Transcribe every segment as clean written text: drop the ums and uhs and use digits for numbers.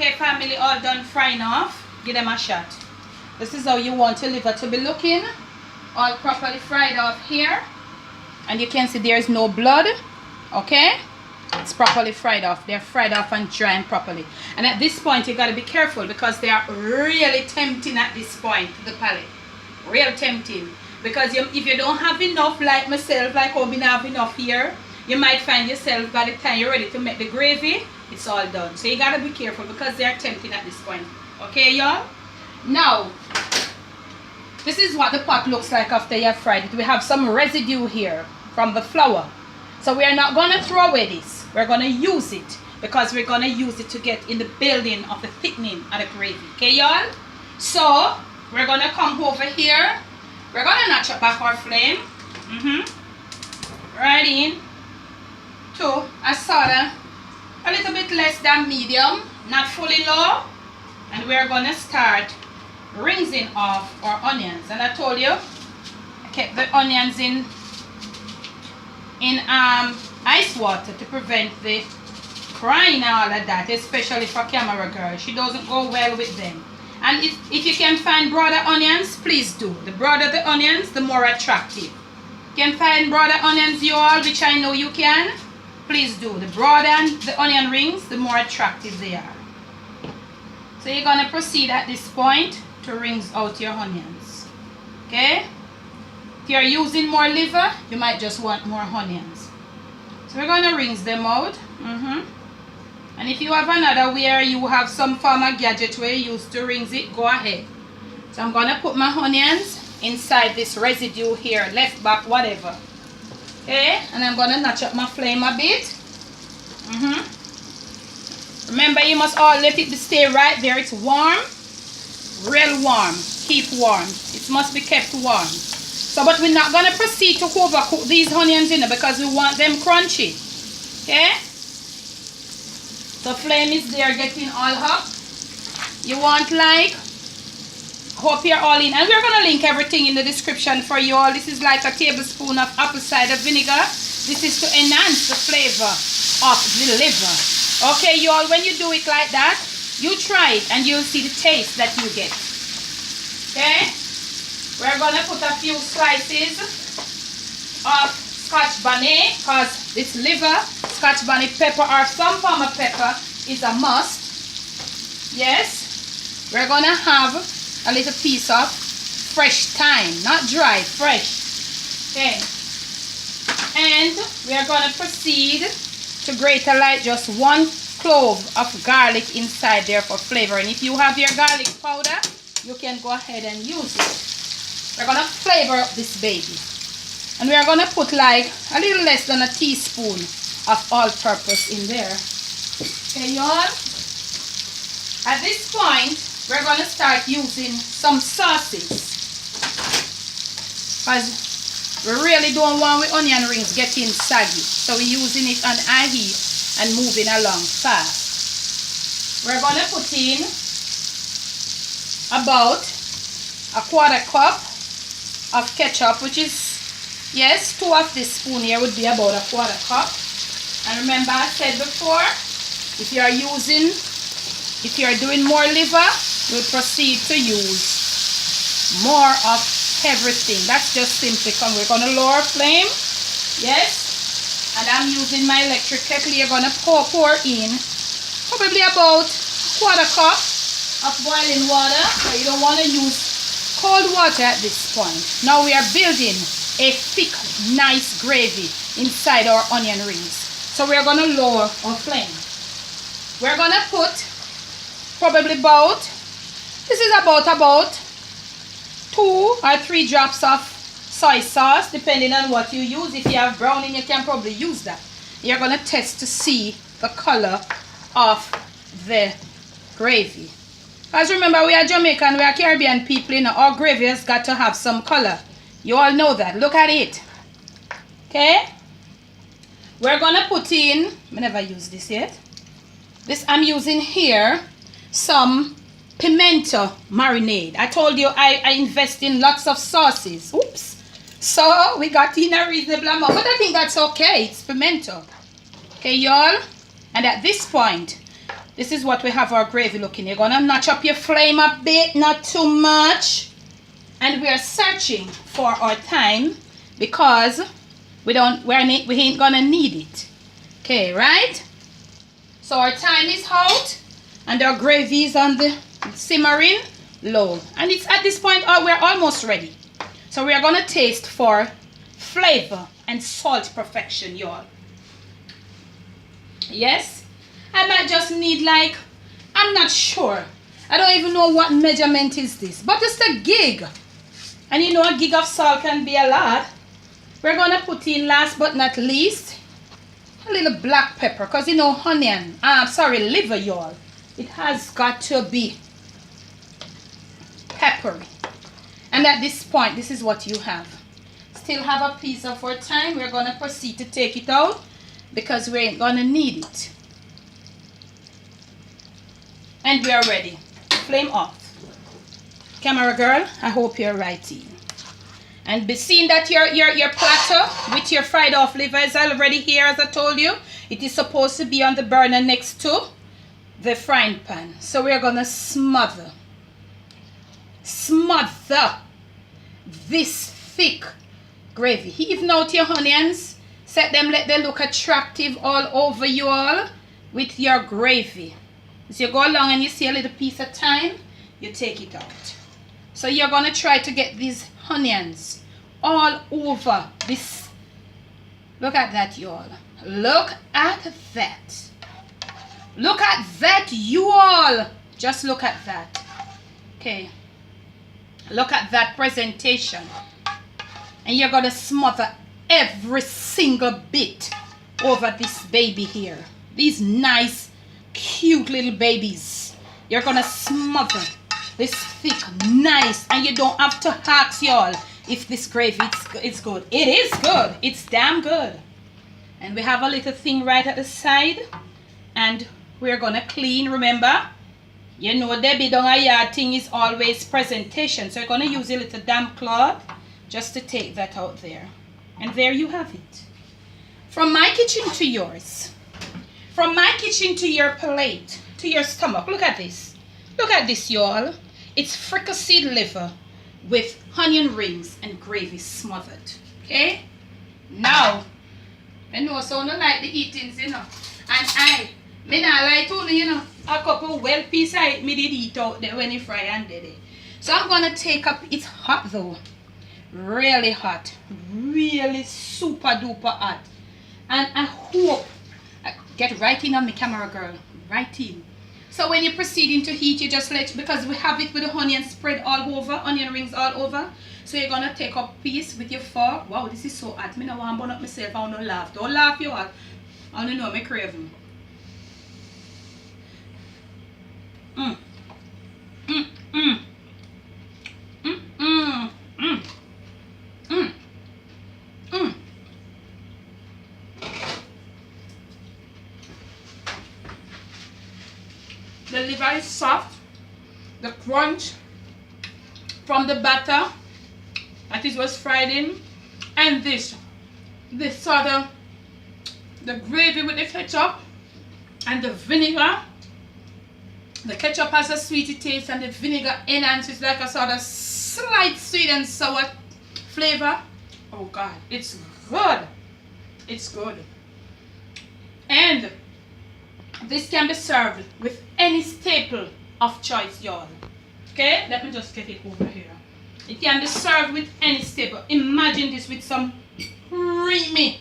Okay, family, all done frying off. Give them a shot. This is how you want your liver to be looking. All properly fried off here. And you can see there's no blood. Okay? It's properly fried off. They're fried off and drying properly. And at this point, you got to be careful because they are really tempting at this point to the palate. Real tempting. Because if you don't have enough, like myself, like how we have enough here, you might find yourself by the time you're ready to make the gravy, it's all done. So you got to be careful because they are tempting at this point. Okay, y'all? Now, this is what the pot looks like after you have fried it. We have some residue here from the flour. So we are not going to throw away this. We're going to use it because we're going to use it to get in the building of the thickening of the gravy. Okay, y'all? So, we're going to come over here. We're going to notch up back our flame. Right in to a sort of a little bit less than medium, not fully low. And we're going to start rinsing off our onions. And I told you, I kept the onions in ice water to prevent the crying and all of that, especially for camera girl. She doesn't go well with them. And if you can find broader onions, please do. The broader the onions, the more attractive. You can find broader onions, you all, which I know you can. Please do. The broader the onion rings, the more attractive they are. So you're going to proceed at this point to rinse out your onions. Okay? If you're using more liver, you might just want more onions. So we're going to rinse them out. And if you have another where you have some form of gadget where you use to rinse it, go ahead. So I'm going to put my onions inside this residue here, left back, whatever. Okay? And I'm going to notch up my flame a bit. Remember, you must all let it stay right there. It's warm. Real warm. Keep warm. It must be kept warm. So, but we're not going to proceed to overcook these onions in because we want them crunchy. Okay? The flame is there getting all hot. You want like, hope you're all in. And we're going to link everything in the description for you all. This is like a tablespoon of apple cider vinegar. This is to enhance the flavor of the liver. Okay, you all, when you do it like that, you try it and you'll see the taste that you get. Okay? We're going to put a few slices of Scotch bonnet because this liver, Scotch bonnet pepper or some form of pepper is a must. Yes. We're going to have a little piece of fresh thyme, not dry, fresh. Okay. And we are going to proceed to grate like just 1 clove of garlic inside there for flavor. And if you have your garlic powder, you can go ahead and use it. We're going to flavor up this baby. And we are going to put like a little less than a teaspoon of all-purpose in there. Okay, y'all? At this point, we're going to start using some sauces. Because we really don't want the onion rings getting saggy. So we're using it on high heat and moving along fast. We're going to put in about a 1/4 cup of ketchup, which is, yes, 2 of this spoon here would be about a 1/4 cup. And remember I said before, if you're doing more liver, we'll proceed to use more of everything. That's just simply because we're going to lower flame. Yes. And I'm using my electric kettle. You're going to pour in probably about 1/4 cup of boiling water. So you don't want to use cold water at this point. Now we are building a thick, nice gravy inside our onion rings. So we're going to lower our flame. We're going to put probably about, this is about 2 or 3 drops of soy sauce, depending on what you use. If you have browning, you can probably use that. You're going to test to see the color of the gravy. As remember, we are Jamaican, we are Caribbean people, you know, our gravy has got to have some color. You all know that. Look at it. Okay? We're going to put in, I never used this yet. This I'm using here, some pimento marinade. I told you I invest in lots of sauces. Oops. So we got in a reasonable amount, but I think that's okay. It's pimento. Okay, y'all? And at this point, this is what we have our gravy looking. You're gonna notch up your flame a bit, not too much. And we are searching for our thyme because we ain't gonna need it. Okay, right? So our thyme is out and our gravy is on the simmering low. And it's at this point we're almost ready. So we are gonna taste for flavor and salt perfection, y'all. Yes, I might just need, like, I'm not sure. I don't even know what measurement is this, but it's a gig. And you know, a gig of salt can be a lot. We're gonna put in, last but not least, a little black pepper, because you know, liver, y'all. It has got to be peppery. And at this point, this is what you have. Still have a piece of our thyme. We're gonna proceed to take it out because we ain't gonna need it. And we are ready. Flame off. Camera girl, I hope you're righty. And be seeing that your platter with your fried off liver is already here, as I told you. It is supposed to be on the burner next to the frying pan. So we're gonna smother this thick gravy. Even out your onions, set them, let them look attractive all over you all with your gravy. As you go along and you see a little piece of thyme, you take it out. So you're gonna try to get these onions all over this. Look at that, y'all. Look at that. Look at that, you all. Just look at that. Okay. Look at that presentation. And you're gonna smother every single bit over this baby here. These nice, cute little babies. You're gonna smother this thick, nice, and you don't have to ask, y'all, if this gravy it's good. It is good. It's damn good. And we have a little thing right at the side, and we're gonna clean. Remember, you know, Debbie down a yard thing is always presentation. So you're gonna use a little damp cloth just to take that out there. And there you have it. From my kitchen to yours. From my kitchen to your plate, to your stomach. Look at this. Look at this, y'all. It's fricasseed liver with onion rings and gravy smothered. Okay? Now, I know so don't like the eatings, you know. And me not like to, you know, a couple well piece I me did eat out there when you fry and did it. So I'm gonna take up, it's hot though. Really hot. Really super duper hot. And I hope, get right in on me camera girl. Right in. So when you're proceeding to heat, you just let, because we have it with the onion spread all over, onion rings all over. So you're gonna take up a piece with your fork. Wow, this is so hot. Me no want to burn up myself. I want to laugh. Don't laugh, you all. I don't know, me craving. The liver is soft. The crunch from the batter that it was fried in, and this sort of the gravy with the ketchup and the vinegar. The ketchup has a sweety taste and the vinegar enhances like a sort of slight sweet and sour flavor. Oh God, it's good. It's good. And this can be served with any staple of choice, y'all. Okay, let me just get it over here. It can be served with any staple. Imagine this with some creamy,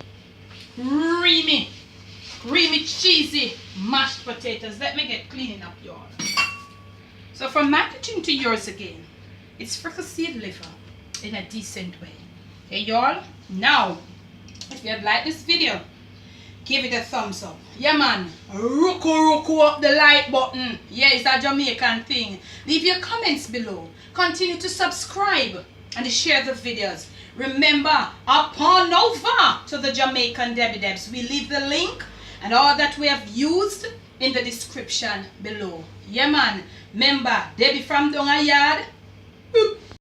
cheesy mashed potatoes. Let me get cleaning up, y'all. So from my kitchen to yours again, it's fricasseed liver in a decent way. Okay, y'all? Now, if you like this video, give it a thumbs up. Yeah, man. Ruku up the like button. Yeah, it's a Jamaican thing. Leave your comments below. Continue to subscribe and share the videos. Remember, upon over to the Jamaican debbiedebs. We leave the link and all that we have used in the description below. Yeah, man. Remember, Debbie from down a yard.